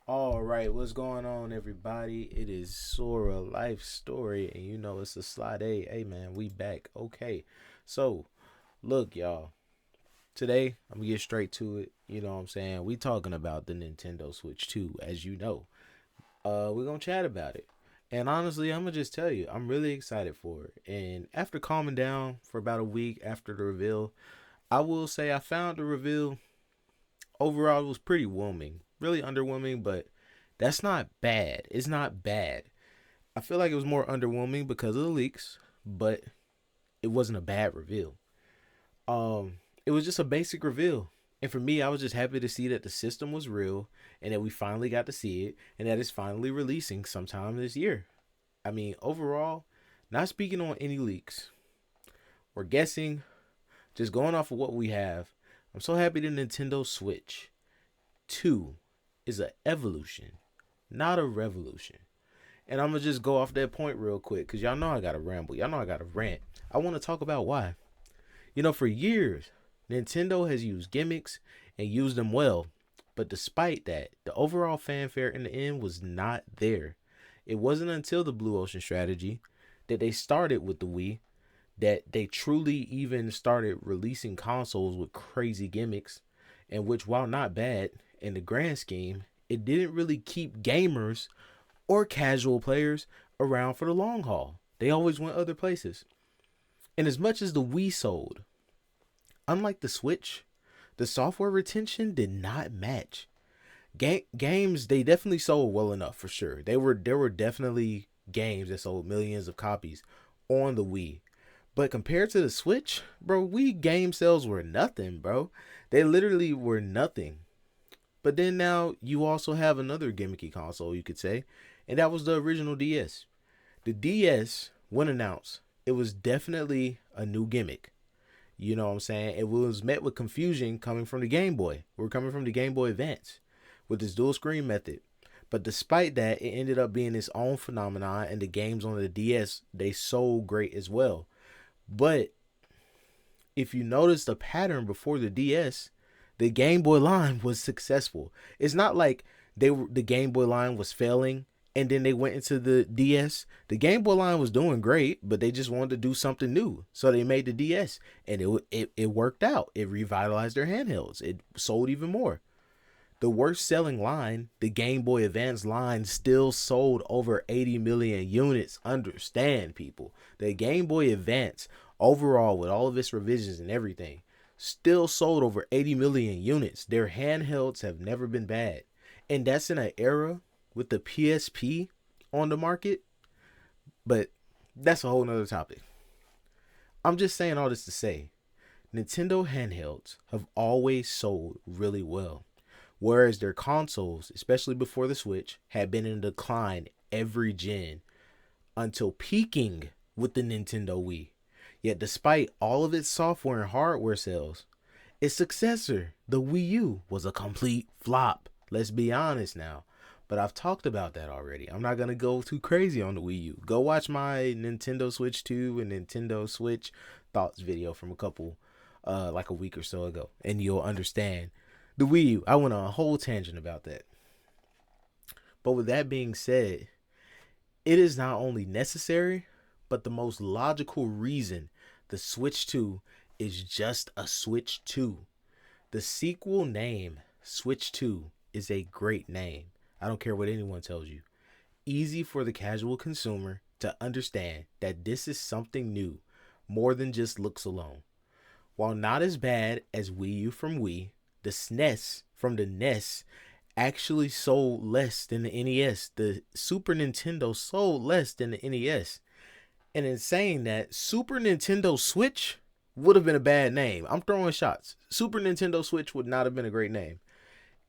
All right, what's going on, everybody? It is Sora Life Story, and you know it's a slide A. Hey, man, we back. Okay, so look, y'all. Today I'm gonna get straight to it. You know what I'm saying? We talking about the Nintendo Switch 2, as you know. We're gonna chat about it, and honestly, I'm gonna just tell you, I'm really excited for it. And after calming down for about a week after the reveal, I will say I found the reveal overall it was pretty whelming, really underwhelming, but that's not bad. It's not bad. I feel like it was more underwhelming because of the leaks, but it wasn't a bad reveal. It was just a basic reveal. And for me, I was just happy to see that the system was real and that we finally got to see it and that it's finally releasing sometime this year. I mean, overall, not speaking on any leaks, we're guessing, just going off of what we have. I'm so happy the Nintendo Switch 2 is an evolution, not a revolution. And I'm gonna just go off that point real quick because y'all know I gotta ramble. Y'all know I gotta rant. I want to talk about why. For years, Nintendo has used gimmicks and used them well. But despite that, the overall fanfare in the end was not there. It wasn't until the Blue Ocean strategy that they started with the Wii that they truly even started releasing consoles with crazy gimmicks, and which, while not bad in the grand scheme, it didn't really keep gamers or casual players around for the long haul. They always went other places. And as much as the Wii sold, unlike the Switch, the software retention did not match. Games they definitely sold well enough for sure. There were definitely games that sold millions of copies on the Wii. But compared to the Switch, bro, Wii game sales were nothing, bro. They literally were nothing. But then now you also have another gimmicky console, you could say, and that was the original DS. The DS, when announced, it was definitely a new gimmick. You know what I'm saying? It was met with confusion coming from the Game Boy. We're coming from the Game Boy Advance with this dual screen method. But despite that, it ended up being its own phenomenon, and the games on the DS, they sold great as well. But if you notice the pattern before the DS, the Game Boy line was successful. It's not like the Game Boy line was failing and then they went into the DS. The Game Boy line was doing great, but they just wanted to do something new, so they made the DS, and it worked out. It revitalized their handhelds. It sold even more. The worst selling line, the Game Boy Advance line, still sold over 80 million units. Understand, people. The Game Boy Advance, overall, with all of its revisions and everything, still sold over 80 million units. Their handhelds have never been bad. And that's in an era with the PSP on the market. But that's a whole nother topic. I'm just saying all this to say Nintendo handhelds have always sold really well, whereas their consoles, especially before the Switch, had been in decline every gen until peaking with the Nintendo Wii. Yet, despite all of its software and hardware sales, its successor, the Wii U, was a complete flop. Let's be honest now. But I've talked about that already. I'm not going to go too crazy on the Wii U. Go watch my Nintendo Switch 2 and Nintendo Switch thoughts video from like a week or so ago, and you'll understand the Wii U. I went on a whole tangent about that. But with that being said, it is not only necessary, but the most logical reason the Switch 2 is just a Switch 2. The sequel name, Switch 2, is a great name. I don't care what anyone tells you. Easy for the casual consumer to understand that this is something new, more than just looks alone. While not as bad as Wii U from Wii, the SNES from the NES actually sold less than the NES. The Super Nintendo sold less than the NES. And in saying that, Super Nintendo Switch would have been a bad name. I'm throwing shots. Super Nintendo Switch would not have been a great name.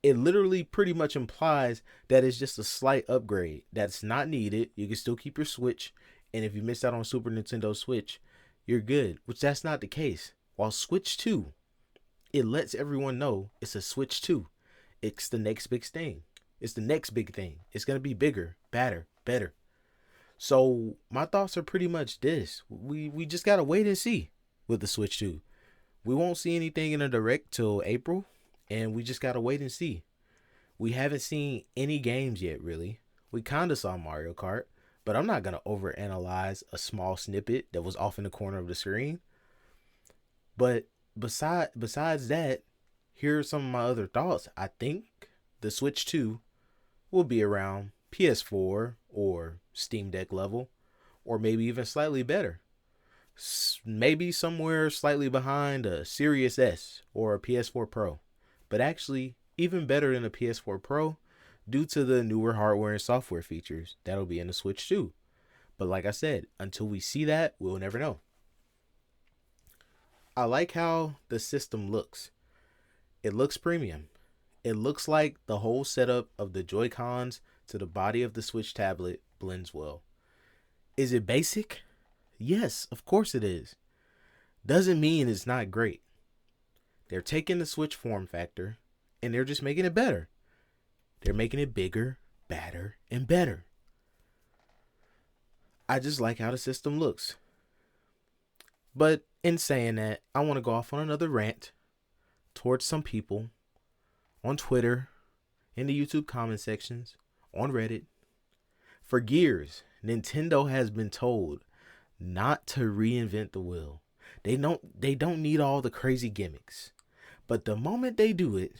It literally pretty much implies that it's just a slight upgrade that's not needed. You can still keep your Switch, and if you missed out on Super Nintendo Switch, you're good, which that's not the case. While Switch 2, it lets everyone know it's a Switch 2. It's the next big thing. It's the next big thing. It's going to be bigger, better. So my thoughts are pretty much this. We just got to wait and see with the Switch 2. We won't see anything in a direct till April, and we just got to wait and see. We haven't seen any games yet, really. We kind of saw Mario Kart, but I'm not going to overanalyze a small snippet that was off in the corner of the screen. But besides that, here are some of my other thoughts. I think the Switch 2 will be around PS4 or Steam Deck level, or maybe even slightly better. Maybe somewhere slightly behind a Series S or a PS4 Pro. But actually, even better than a PS4 Pro due to the newer hardware and software features that'll be in the Switch 2. But like I said, until we see that, we'll never know. I like how the system looks. It looks premium. It looks like the whole setup of the Joy-Cons to the body of the Switch tablet blends well. Is it basic? Yes, of course it is. Doesn't mean it's not great. They're taking the Switch form factor and they're just making it better. They're making it bigger, badder, and better. I just like how the system looks. But in saying that, I want to go off on another rant towards some people on Twitter, in the YouTube comment sections, on Reddit. For years, Nintendo has been told not to reinvent the wheel. They don't need all the crazy gimmicks. But the moment they do it,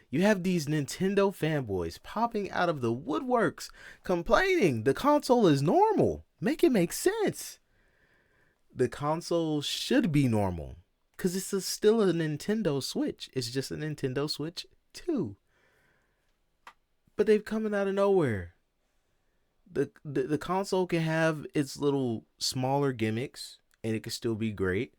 you have these Nintendo fanboys popping out of the woodworks complaining the console is normal. Make it make sense. The console should be normal because it's still a Nintendo Switch. It's just a Nintendo Switch 2. But they've coming out of nowhere. The console can have its little smaller gimmicks and it can still be great.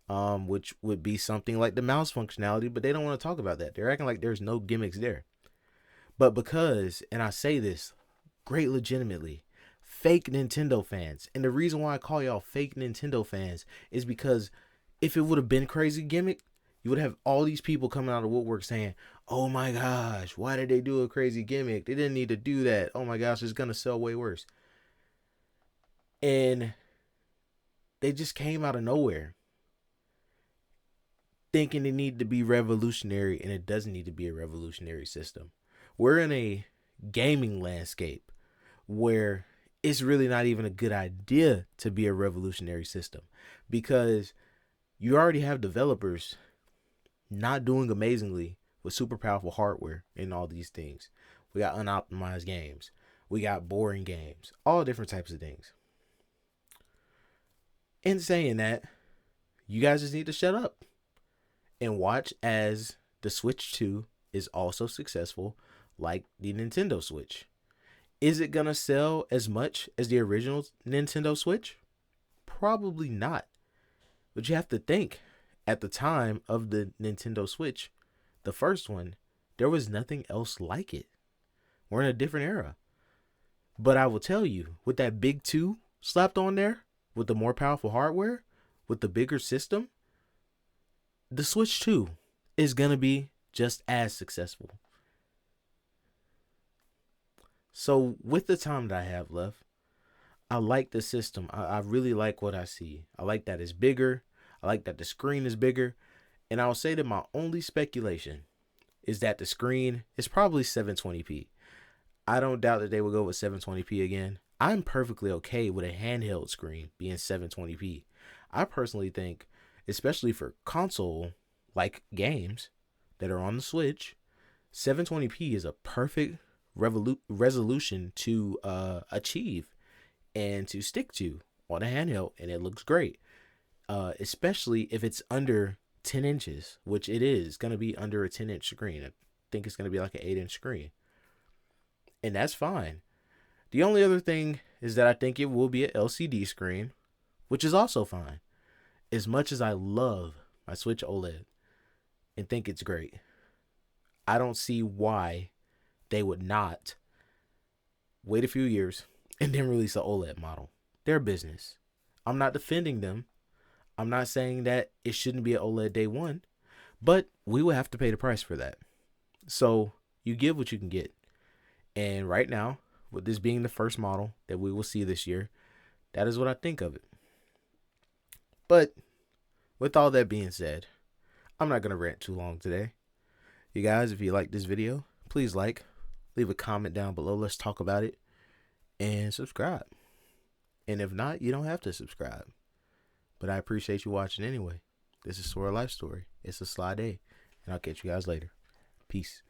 Which would be something like the mouse functionality, but they don't want to talk about that. They're acting like there's no gimmicks there. But because, and I say this great legitimately, fake Nintendo fans, and the reason why I call y'all fake Nintendo fans is because if it would have been crazy gimmick, you would have all these people coming out of woodwork saying, oh my gosh, why did they do a crazy gimmick? They didn't need to do that. Oh my gosh, it's going to sell way worse. And they just came out of nowhere thinking it needed to be revolutionary, and it doesn't need to be a revolutionary system. We're in a gaming landscape where it's really not even a good idea to be a revolutionary system because you already have developers not doing amazingly with super powerful hardware and all these things. We got unoptimized games. We got boring games. All different types of things. In saying that, you guys just need to shut up and watch as the Switch 2 is also successful like the Nintendo Switch. Is it going to sell as much as the original Nintendo Switch? Probably not. But you have to think, at the time of the Nintendo Switch, the first one, there was nothing else like it. We're in a different era. But I will tell you, with that big 2 slapped on there, with the more powerful hardware, with the bigger system, the Switch 2 is going to be just as successful. So with the time that I have left, I like the system. I really like what I see. I like that it's bigger. I like that the screen is bigger. And I'll say that my only speculation is that the screen is probably 720p. I don't doubt that they will go with 720p again. I'm perfectly okay with a handheld screen being 720p. I personally think, especially for console-like games that are on the Switch, 720p is a perfect resolution to achieve and to stick to on a handheld, and it looks great. Especially if it's under 10 inches, which it is going to be under a 10-inch screen. I think it's going to be like an 8-inch screen. And that's fine. The only other thing is that I think it will be an LCD screen, which is also fine. As much as I love my Switch OLED and think it's great, I don't see why they would not wait a few years and then release an OLED model. Their business. I'm not defending them. I'm not saying that it shouldn't be an OLED day one, but we will have to pay the price for that. So you get what you can get. And right now, with this being the first model that we will see this year, that is what I think of it. But with all that being said, I'm not going to rant too long today. You guys, if you like this video, please leave a comment down below. Let's talk about it and subscribe. And if not, you don't have to subscribe. But I appreciate you watching anyway. This is Sora Life Story. It's a sly day. And I'll catch you guys later. Peace.